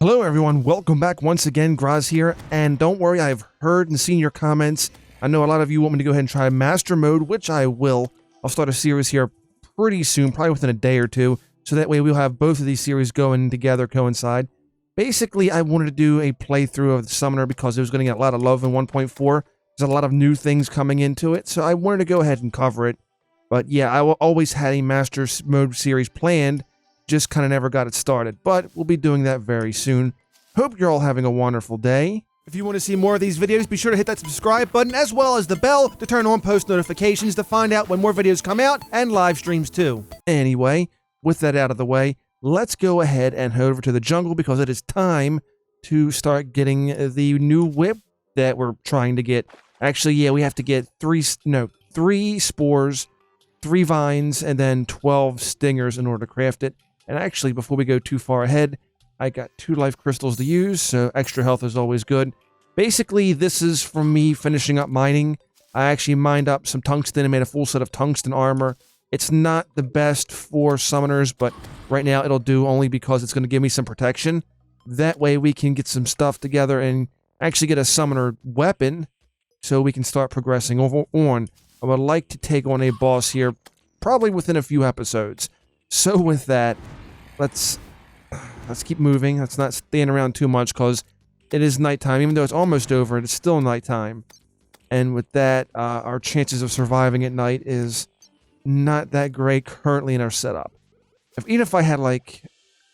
Hello everyone, welcome back once again, Graz here, and don't worry, I've heard and seen your comments. I know a lot of you want me to go ahead and try Master Mode, which I will. I'll start a series here pretty soon, probably within a day or two, so that way we'll have both of these series going together, coincide. Basically, I wanted to do a playthrough of the Summoner because it was going to get a lot of love in 1.4. There's a lot of new things coming into it, so I wanted to go ahead and cover it. But yeah, I always had a Master Mode series planned, just kind of never got it started, but we'll be doing that very soon. Hope you're all having a wonderful day. If you want to see more of these videos, be sure to hit that subscribe button as well as the bell to turn on post notifications to find out when more videos come out and live streams too. Anyway, with that out of the way, let's go ahead and head over to the jungle because it is time to start getting the new whip that we're trying to get. Actually, yeah, we have to get three spores, 3 vines, and then 12 stingers in order to craft it. And actually, before we go too far ahead, I got 2 life crystals to use, so extra health is always good. Basically, this is from me finishing up mining. I actually mined up some tungsten and made a full set of tungsten armor. It's not the best for summoners, but right now it'll do only because it's going to give me some protection. That way we can get some stuff together and actually get a summoner weapon so we can start progressing on. I would like to take on a boss here, probably within a few episodes. So with that, let's keep moving. Let's not stand around too much because it is nighttime. Even though it's almost over, it's still nighttime. And with that, our chances of surviving at night is not that great currently in our setup. Even if I had, like,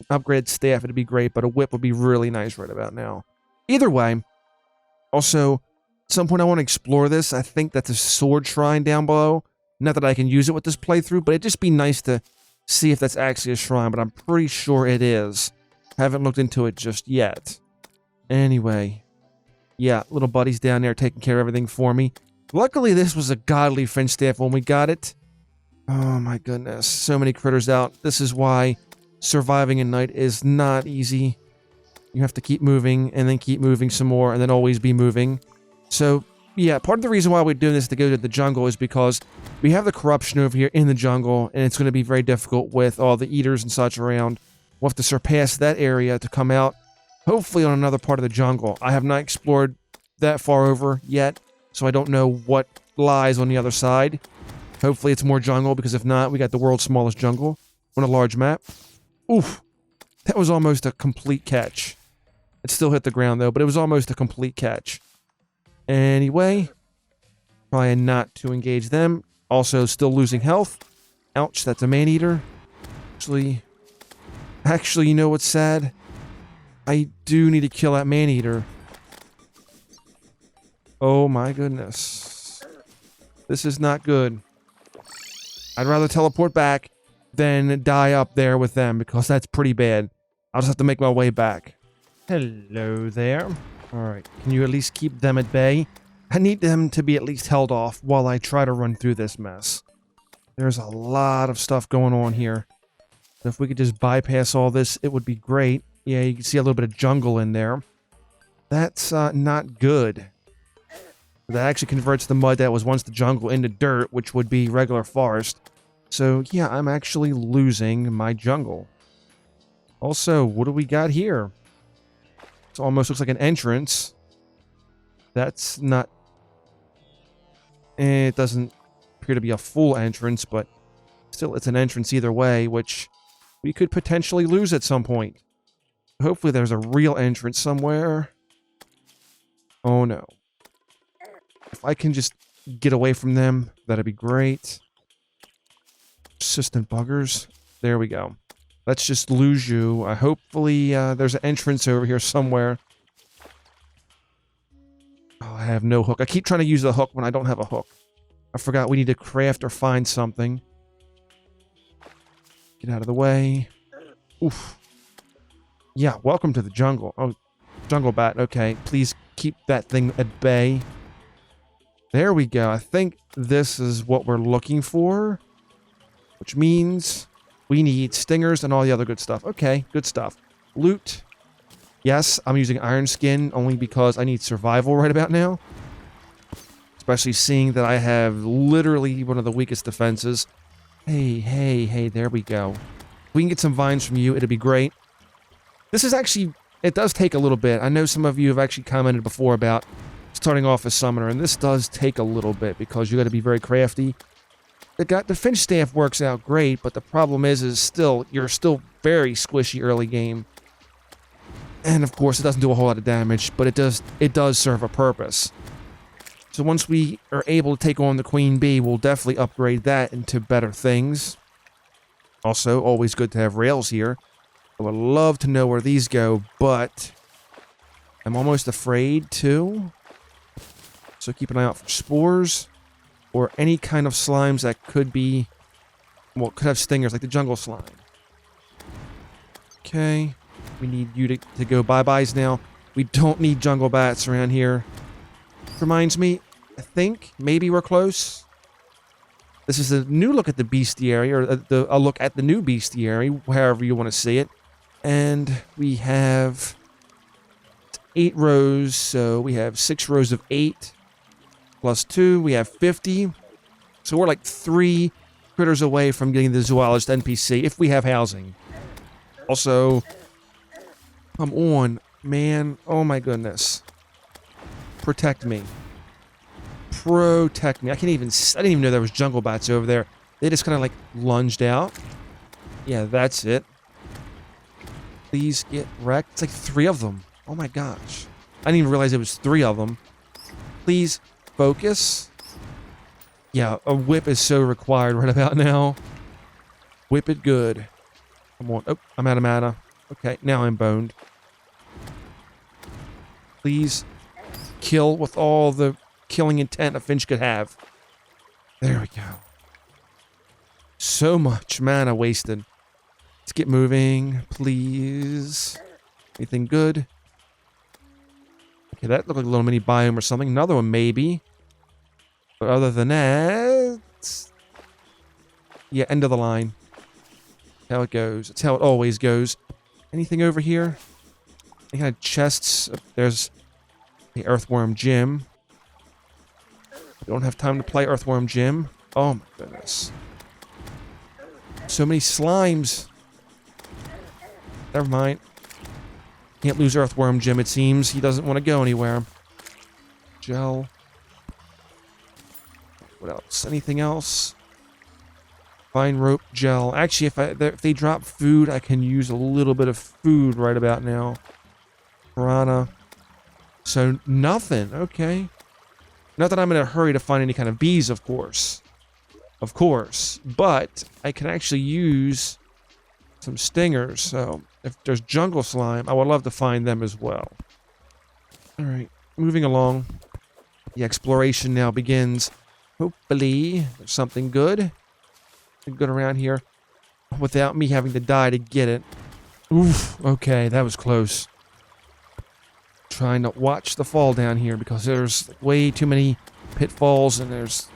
upgraded staff, it'd be great, but a whip would be really nice right about now. Either way, also, at some point I want to explore this. I think that's a sword shrine down below. Not that I can use it with this playthrough, but it'd just be nice to see if that's actually a shrine, but I'm pretty sure it is. Haven't looked into it just yet. Anyway, yeah, little buddy's down there taking care of everything for me. Luckily, this was a godly French staff when we got it. Oh my goodness, so many critters out. This is why surviving at night is not easy. You have to keep moving, and then keep moving some more, and then always be moving. So, yeah, part of the reason why we're doing this to go to the jungle is because we have the corruption over here in the jungle, and it's going to be very difficult with all the eaters and such around. We'll have to surpass that area to come out, hopefully on another part of the jungle. I have not explored that far over yet, so I don't know what lies on the other side. Hopefully it's more jungle, because if not, we got the world's smallest jungle on a large map. Oof, that was almost a complete catch. It still hit the ground, though, but it was almost a complete catch. Anyway, probably not to engage them. Also, still losing health. Ouch, that's a man-eater. Actually, you know what's sad? I do need to kill that man-eater. Oh my goodness. This is not good. I'd rather teleport back than die up there with them, because that's pretty bad. I'll just have to make my way back. Hello there. Alright, can you at least keep them at bay? I need them to be at least held off while I try to run through this mess. There's a lot of stuff going on here. So if we could just bypass all this, it would be great. Yeah, you can see a little bit of jungle in there. That's not good. That actually converts the mud that was once the jungle into dirt, which would be regular forest. So yeah, I'm actually losing my jungle. Also, what do we got here? It almost looks like an entrance. That's not... It doesn't appear to be a full entrance, but still it's an entrance either way, which we could potentially lose at some point. Hopefully there's a real entrance somewhere. Oh no. If I can just get away from them, that'd be great. Persistent buggers. There we go. Let's just lose you. Hopefully, there's an entrance over here somewhere. Oh, I have no hook. I keep trying to use the hook when I don't have a hook. I forgot we need to craft or find something. Get out of the way. Oof. Yeah, welcome to the jungle. Oh, jungle bat. Okay, please keep that thing at bay. There we go. I think this is what we're looking for. Which means... we need stingers and all the other good stuff. Okay, good stuff. Loot. Yes, I'm using iron skin only because I need survival right about now. Especially seeing that I have literally one of the weakest defenses. Hey, there we go. If we can get some vines from you, it'd be great. This is actually it does take a little bit. I know some of you have actually commented before about starting off as summoner, and this does take a little bit because you got to be very crafty. The Finch staff works out great, but the problem is you're still very squishy early game. And of course, it doesn't do a whole lot of damage, but it does serve a purpose. So once we are able to take on the Queen Bee, we'll definitely upgrade that into better things. Also, always good to have rails here. I would love to know where these go, but I'm almost afraid to. So keep an eye out for spores or any kind of slimes that could be, well, could have stingers like the jungle slime. Okay, we need you to go bye-byes now. We don't need jungle bats around here. Reminds me, I think maybe we're close. This is a new look at the bestiary, or a look at the new bestiary, however you want to see it. And we have 8 rows, so we have 6 rows of 8 plus 2. We have 50. So we're like 3 critters away from getting the zoologist NPC if we have housing. Also, come on, man. Oh my goodness. Protect me. Protect me. I didn't even know there was jungle bats over there. They just kind of like lunged out. Yeah, that's it. Please get wrecked. It's like 3 of them. Oh my gosh. I didn't even realize it was 3 of them. Please focus. Yeah, a whip is so required right about now. Whip it good. Come on. Oh, I'm out of mana. Okay, now I'm boned. Please kill with all the killing intent a Finch could have. There we go. So much mana wasted. Let's get moving, please. Anything good? Okay, that looked like a little mini biome or something. Another one, maybe. But other than that... yeah, end of the line. That's how it goes. That's how it always goes. Anything over here? Any kind of chests? There's the Earthworm Gym. We don't have time to play Earthworm Gym. Oh my goodness. So many slimes. Never mind. Can't lose Earthworm Jim, it seems. He doesn't want to go anywhere. Gel. What else? Anything else? Fine rope gel. Actually, if they drop food, I can use a little bit of food right about now. Piranha. So, nothing. Okay. Not that I'm in a hurry to find any kind of bees, of course. Of course. But I can actually use some stingers, so if there's jungle slime, I would love to find them as well. Alright, moving along. The exploration now begins. Hopefully, there's something good. Good around here without me having to die to get it. Oof, okay, that was close. Trying to watch the fall down here because there's way too many pitfalls and there's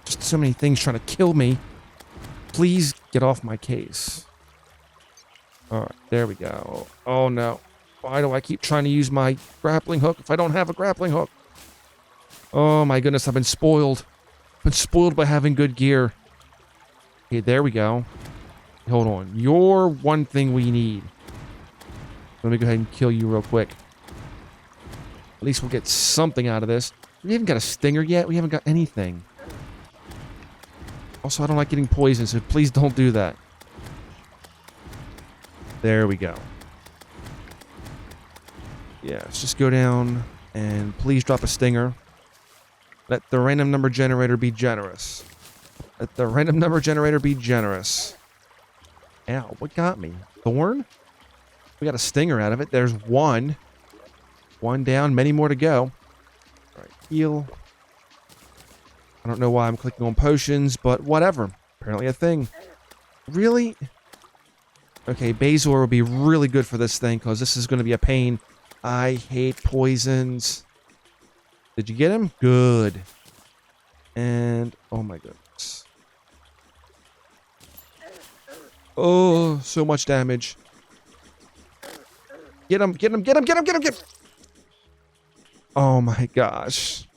just so many things trying to kill me. Please get off my case. Alright, there we go. Oh no. Why do I keep trying to use my grappling hook if I don't have a grappling hook? Oh my goodness, I've been spoiled. Been spoiled by having good gear. Okay, there we go. Hold on. You're one thing we need. Let me go ahead and kill you real quick. At least we'll get something out of this. We haven't got a stinger yet. We haven't got anything. Also, I don't like getting poisoned, so please don't do that. There we go. Yeah, let's just go down and please drop a stinger. Let the random number generator be generous. Let the random number generator be generous. Ow, what got me? Thorn? We got a stinger out of it. There's one. One down, many more to go. Alright, heal. I don't know why I'm clicking on potions, but whatever. Apparently a thing. Really? Okay, Bazor will be really good for this thing, because this is going to be a pain. I hate poisons. Did you get him? Good. And, oh my goodness. Oh, so much damage. Get him, get him, get him, get him, get him, get him! Oh my gosh.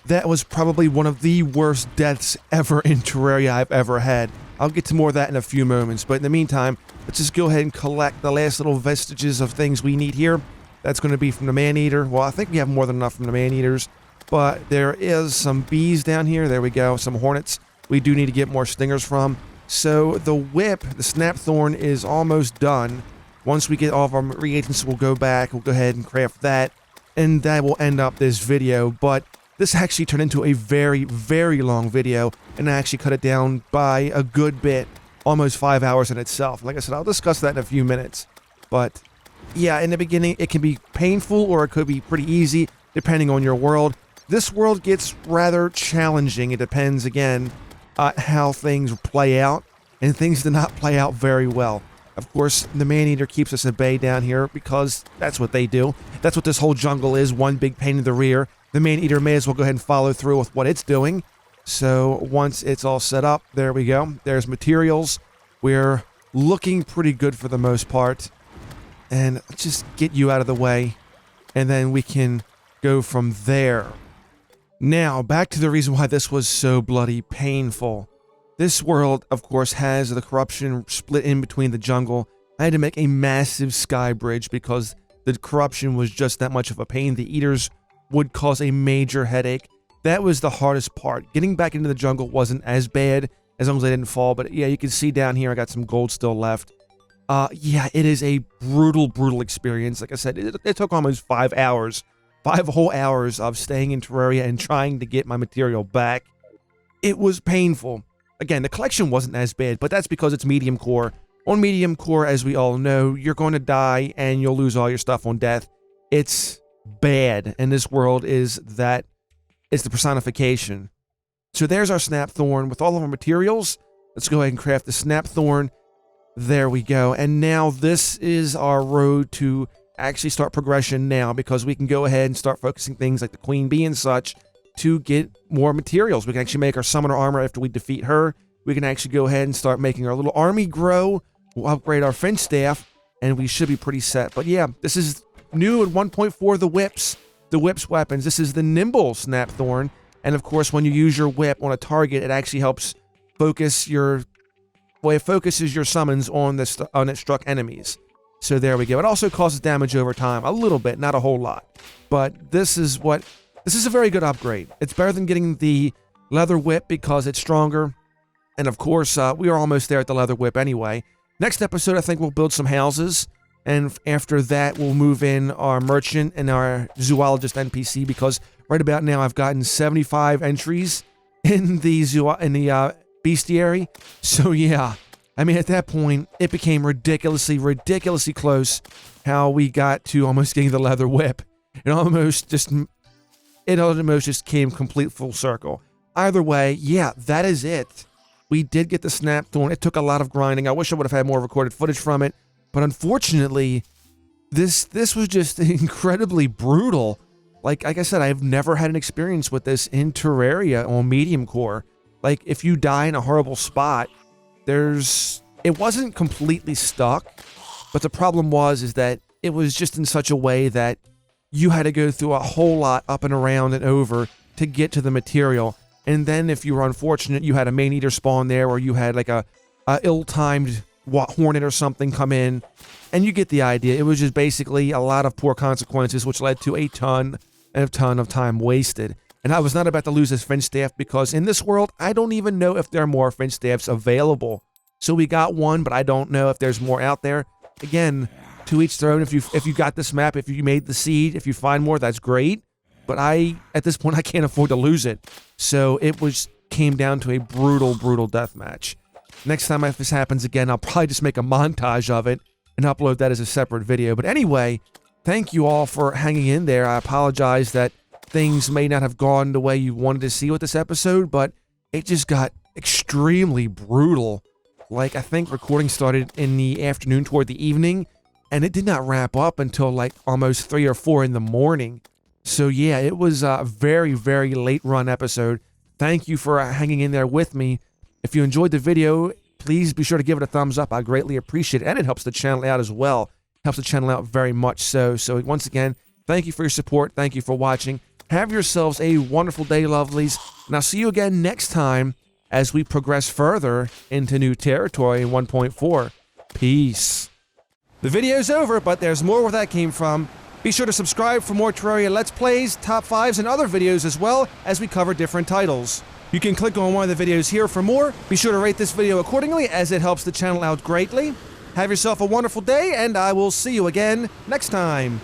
That was probably one of the worst deaths ever in Terraria I've ever had. I'll get to more of that in a few moments, but in the meantime, let's just go ahead and collect the last little vestiges of things we need here. That's going to be from the man-eater. Well, I think we have more than enough from the man-eaters, but there is some bees down here. There we go, some hornets we do need to get more stingers from. So the whip, the Snapthorn, is almost done. Once we get all of our reagents, we'll go back, we'll go ahead and craft that, and that will end up this video. But this actually turned into a very, very long video, and I actually cut it down by a good bit, almost 5 hours in itself. Like I said, I'll discuss that in a few minutes. But yeah, in the beginning, it can be painful or it could be pretty easy, depending on your world. This world gets rather challenging. It depends, again, how things play out, and things do not play out very well. Of course, the man-eater keeps us at bay down here because that's what they do. That's what this whole jungle is, one big pain in the rear. The man-eater may as well go ahead and follow through with what it's doing. So once it's all set up, there we go. There's materials. We're looking pretty good for the most part. And just get you out of the way, and then we can go from there. Now, back to the reason why this was so bloody painful. This world, of course, has the corruption split in between the jungle. I had to make a massive sky bridge because the corruption was just that much of a pain. The eaters would cause a major headache. That was the hardest part. Getting back into the jungle wasn't as bad as long as I didn't fall, but yeah, you can see down here I got some gold still left. Yeah, it is a brutal, brutal experience. Like I said, it took almost 5 hours, 5 whole hours of staying in Terraria and trying to get my material back. It was painful. Again, the collection wasn't as bad, but that's because it's medium core. On medium core, as we all know, you're going to die and you'll lose all your stuff on death. It's bad, and this world is that. It's the personification. So there's our Snapthorn with all of our materials. Let's go ahead and craft the Snapthorn. There we go. And now this is our road to actually start progression now, because we can go ahead and start focusing things like the Queen Bee and such to get more materials. We can actually make our summoner armor after we defeat her. We can actually go ahead and start making our little army grow. We'll upgrade our Finch staff, and we should be pretty set. But yeah, this is new in 1.4, the whips. The whip's weapons. This is the nimble Snapthorn. And of course, when you use your whip on a target, it actually helps focus your... Well, it focuses your summons on its struck enemies. So there we go. It also causes damage over time. A little bit, not a whole lot. But this is a very good upgrade. It's better than getting the leather whip because it's stronger. And of course, we are almost there at the leather whip anyway. Next episode, I think we'll build some houses. And after that, we'll move in our merchant and our zoologist NPC, because right about now I've gotten 75 entries in the bestiary. So yeah, I mean, at that point, it became ridiculously close how we got to almost getting the leather whip. It almost just came complete full circle. Either way, yeah, that is it. We did get the Snapthorn. It took a lot of grinding. I wish I would have had more recorded footage from it. But unfortunately, this was just incredibly brutal. Like I said, I've never had an experience with this in Terraria on medium core. Like, if you die in a horrible spot, it wasn't completely stuck, but the problem is that it was just in such a way that you had to go through a whole lot up and around and over to get to the material. And then if you were unfortunate, you had a man-eater spawn there, or you had like a ill-timed hornet or something come in, and you get the idea. It was just basically a lot of poor consequences, which led to a ton of time wasted. And I was not about to lose this Finch staff, because in this world, I don't even know if there are more Finch staffs available. So we got one, but I don't know if there's more out there. Again, to each their own. If you got this map, if you made the seed, if you find more, that's great. But at this point, I can't afford to lose it. So it came down to a brutal death match. Next time if this happens again, I'll probably just make a montage of it and upload that as a separate video. But anyway, thank you all for hanging in there. I apologize that things may not have gone the way you wanted to see with this episode, but it just got extremely brutal. Like, I think recording started in the afternoon toward the evening, and it did not wrap up until like almost 3 or 4 in the morning. So yeah, it was a very late run episode. Thank you for hanging in there with me. If you enjoyed the video, please be sure to give it a thumbs up. I greatly appreciate it, and it helps the channel out as well. Helps the channel out very much so. So once again, thank you for your support. Thank you for watching. Have yourselves a wonderful day, lovelies, and I'll see you again next time as we progress further into new territory in 1.4. Peace. The video's over, but there's more where that came from. Be sure to subscribe for more Terraria Let's Plays, Top 5s, and other videos as well as we cover different titles. You can click on one of the videos here for more. Be sure to rate this video accordingly as it helps the channel out greatly. Have yourself a wonderful day, and I will see you again next time.